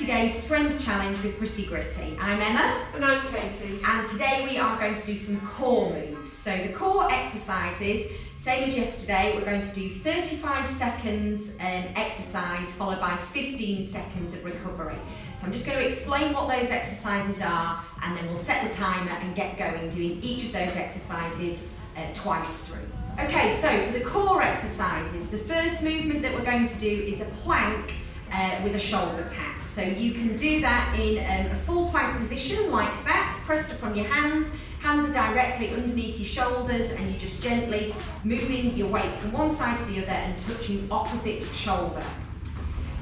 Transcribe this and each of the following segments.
30-day strength challenge with Pretty Gritty. I'm Emma. And I'm Katie. And today we are going to do some core moves. So the core exercises, same as yesterday, we're going to do 35 seconds exercise followed by 15 seconds of recovery. So I'm just going to explain what those exercises are, and then we'll set the timer and get going doing each of those exercises twice through. Okay, so for the core exercises, the first movement that we're going to do is a plank with a shoulder tap. So you can do that in a full plank position like that, pressed up on your hands. Hands are directly underneath your shoulders, and you're just gently moving your weight from one side to the other and touching opposite shoulder.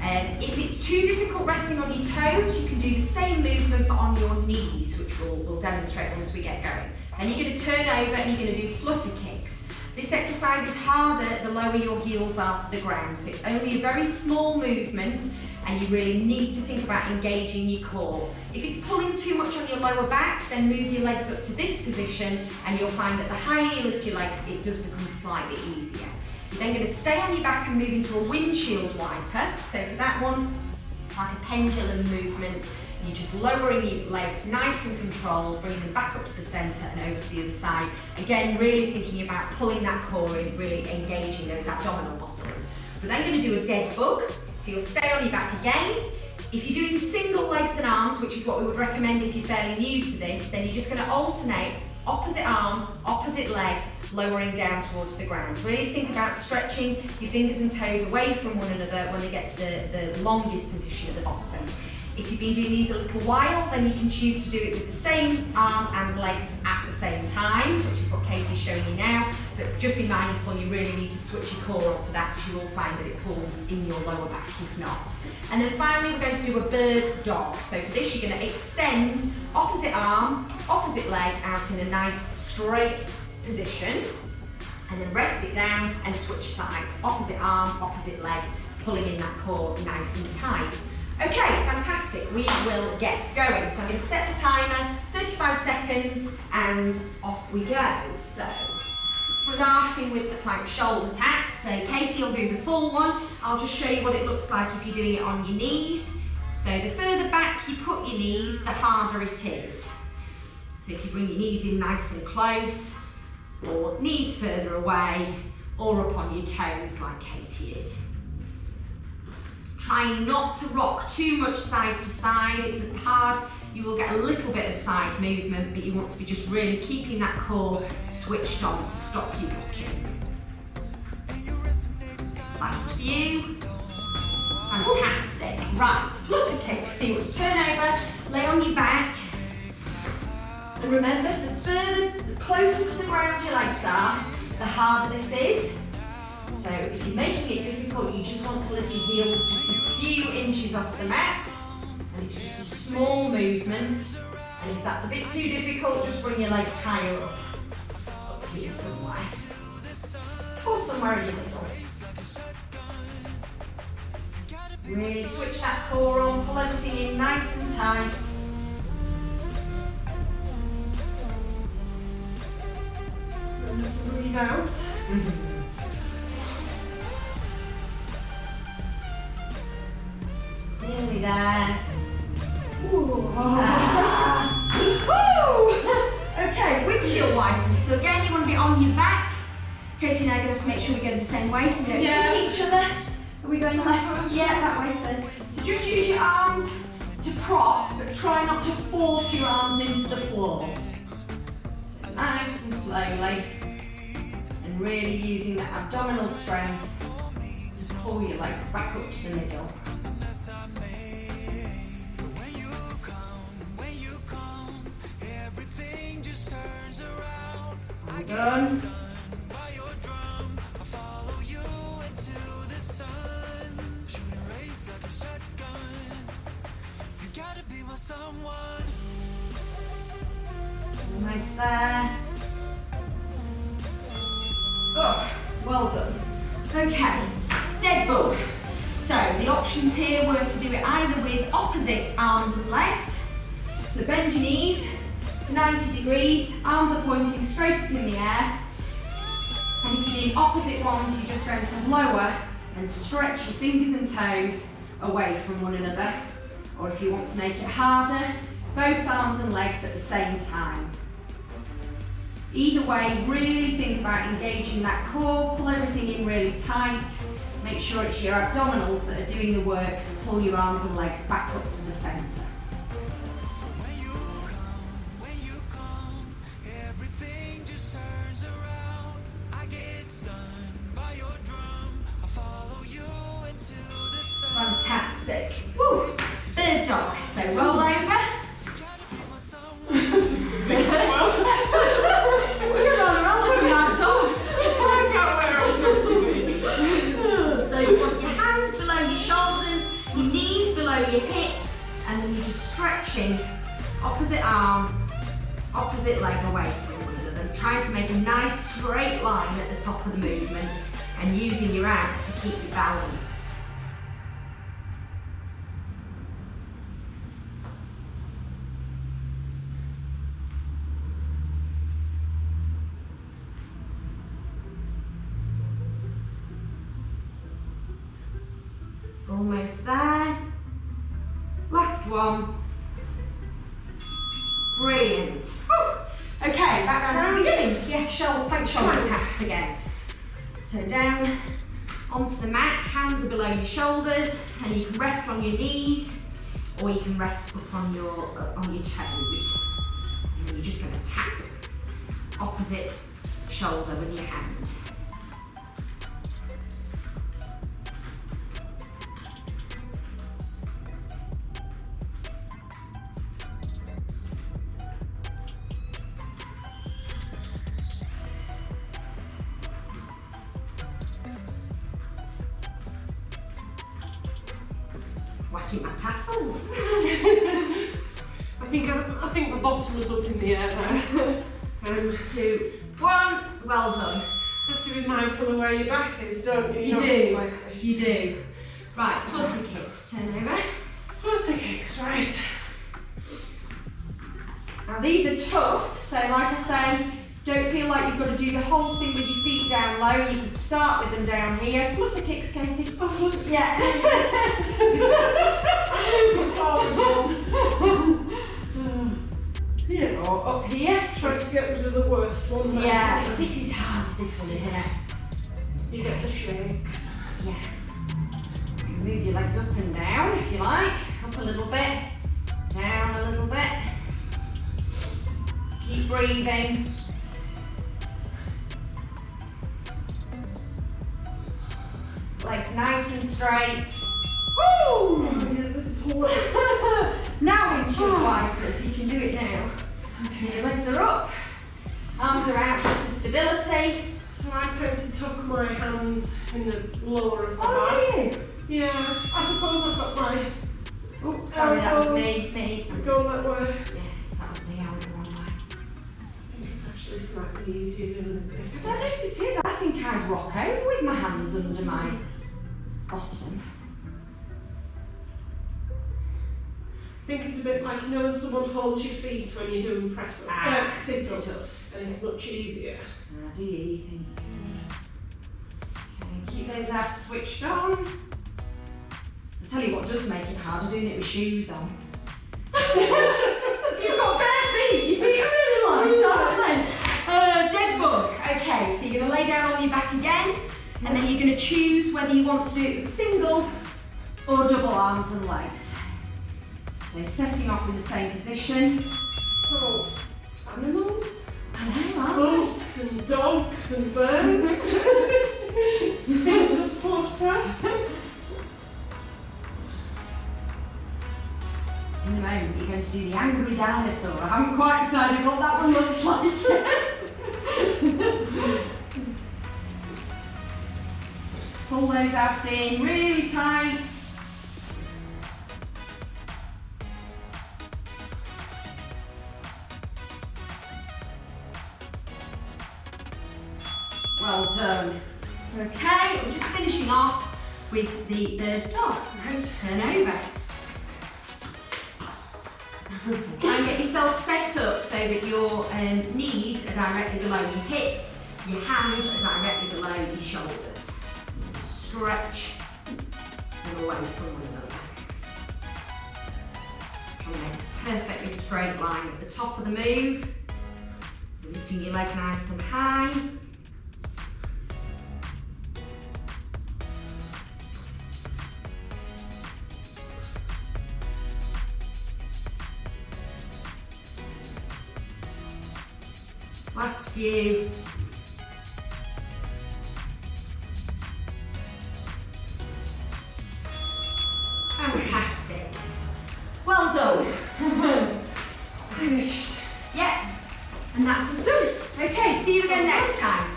If it's too difficult resting on your toes, you can do the same movement but on your knees, which we'll demonstrate once we get going. Then you're going to turn over and you're going to do flutter kicks. This exercise is harder the lower your heels are to the ground, so it's only a very small movement, and you really need to think about engaging your core. If it's pulling too much on your lower back, then move your legs up to this position, and you'll find that the higher you lift your legs, it does become slightly easier. You're then going to stay on your back and move into a windshield wiper. So for that one, like a pendulum movement, you're just lowering your legs nice and controlled, bringing them back up to the centre and over to the other side. Again, really thinking about pulling that core in, really engaging those abdominal muscles. We're then going to do a dead bug, so you'll stay on your back again. If you're doing single legs and arms, which is what we would recommend if you're fairly new to this, then you're just going to alternate opposite arm, opposite leg, lowering down towards the ground. Really think about stretching your fingers and toes away from one another when they get to the longest position at the bottom. If you've been doing these a little while, then you can choose to do it with the same arm and legs at the same time, which is what Katie's showing you now. But just be mindful, you really need to switch your core off for that, because you will find that it pulls in your lower back if not. And then finally, we're going to do a bird dog. So for this, you're going to extend opposite arm, opposite leg out in a nice straight position, and then rest it down and switch sides. Opposite arm, opposite leg, pulling in that core nice and tight. Okay, fantastic, we will get going. So I'm going to set the timer, 35 seconds, and off we go. So, starting with the plank shoulder taps. So Katie will do the full one. I'll just show you what it looks like if you're doing it on your knees. So the further back you put your knees, the harder it is. So if you bring your knees in nice and close, or knees further away, or up on your toes like Katie is. Trying not to rock too much side to side. It's hard. You will get a little bit of side movement, but you want to be just really keeping that core switched on to stop you rocking. Last few. Fantastic. Right, flutter kick. So you want to turn over, lay on your back. And remember, the closer to the ground your legs are, the harder this is. So if you're making it difficult, you just want to lift your heels just a few inches off the mat, and it's just a small movement. And if that's a bit too difficult, just bring your legs higher up here somewhere, or somewhere in the middle. Really switch that core on, pull everything in nice and tight. And to breathe out. Nearly there. Ooh. Okay, windshield wipers. So again, you want to be on your back. Katie and I are going to have to make sure we go the same way so we don't kick each other. Are we going left? Yeah, that way first. So just use your arms to prop, but try not to force your arms into the floor. So nice and slowly. And really using that abdominal strength to pull your legs back up to the middle. Done. Nice there. Oh, well done. Okay, dead bug. So the options here were to do it either with opposite arms and legs. So bend your knees to 90 degrees, arms are pointing straight up in the air. And if you do opposite ones, you're just going to lower and stretch your fingers and toes away from one another. Or if you want to make it harder, both arms and legs at the same time. Either way, really think about engaging that core, pull everything in really tight. Make sure it's your abdominals that are doing the work to pull your arms and legs back up to the centre. Fantastic. Woo. Third dog. So roll over. So you want your hands below your shoulders, your knees below your hips, and then you're just stretching opposite arm, opposite leg away from one another. Trying to make a nice straight line at the top of the movement and using your abs to keep you balanced. Almost there. Last one. Brilliant. Whew. Okay, back round to the beginning. Yeah, plank shoulder taps again. So down onto the mat, hands are below your shoulders, and you can rest on your knees, or you can rest up on your toes. And you're just going to tap opposite shoulder with your hand. Whacking my tassels. I think the bottom was up in the air there. 2, 1, well done. You have to be mindful of where your back is, don't you? You do, you do. Right, flutter kicks, turn over. Flutter kicks, right. Now these are tough, so like I say, don't feel like you've got to do the whole thing with your feet down low. You can start with them down here. Flutter kicks, Katie. Oh, flutter kicks. Yeah. Yeah. Or up here. Trying to get rid of the worst one. Yeah, this is hard, this one, isn't it? You get the shakes. Yeah. You can move your legs up and down if you like. Up a little bit, down a little bit. Keep breathing. Legs nice and straight. Woo! Oh, yeah, let's pull it. Now windshield wipers, you can do it now. Okay. Your legs are up, arms are out just for stability. So I tend to tuck my hands in the lower of the Oh, back. do you? Yeah, I suppose I've got my Oh, sorry, that was me. go that way. Yes, that was me, I went the wrong way. I think it's actually slightly easier doing it this I don't know way. if it is, I think I'd rock over with my hands under my bottom. I think it's a bit like, you know, when someone holds your feet when you're doing press-ups, sit-ups, and it's much easier. How do you think? Okay, keep those abs switched on. I'll tell you what does make it harder, doing it with shoes on. You've got bare feet, your feet are really light, aren't they? Dead bug. Okay, so you're going to lay down on your back again, and then you're going to choose whether you want to do it with single or double arms and legs. So setting off in the same position. Oh, animals? I know, aren't they? Books and dogs and birds. Things that flutter. In a moment, you're going to do the angry dinosaur. I haven't quite decided what that one looks like yet. Pull those abs in really tight. Well done. Okay, we're just finishing off with the third dog. Right, turn over. Try and get yourself set up so that your knees are directly below your hips, your hands are directly below your shoulders. Stretch them away from one another. from a perfectly straight line at the top of the move. So lifting your leg nice and high. Last few. Fantastic. Well done. Finished. Yeah, and that's us done. Okay, see you again next time.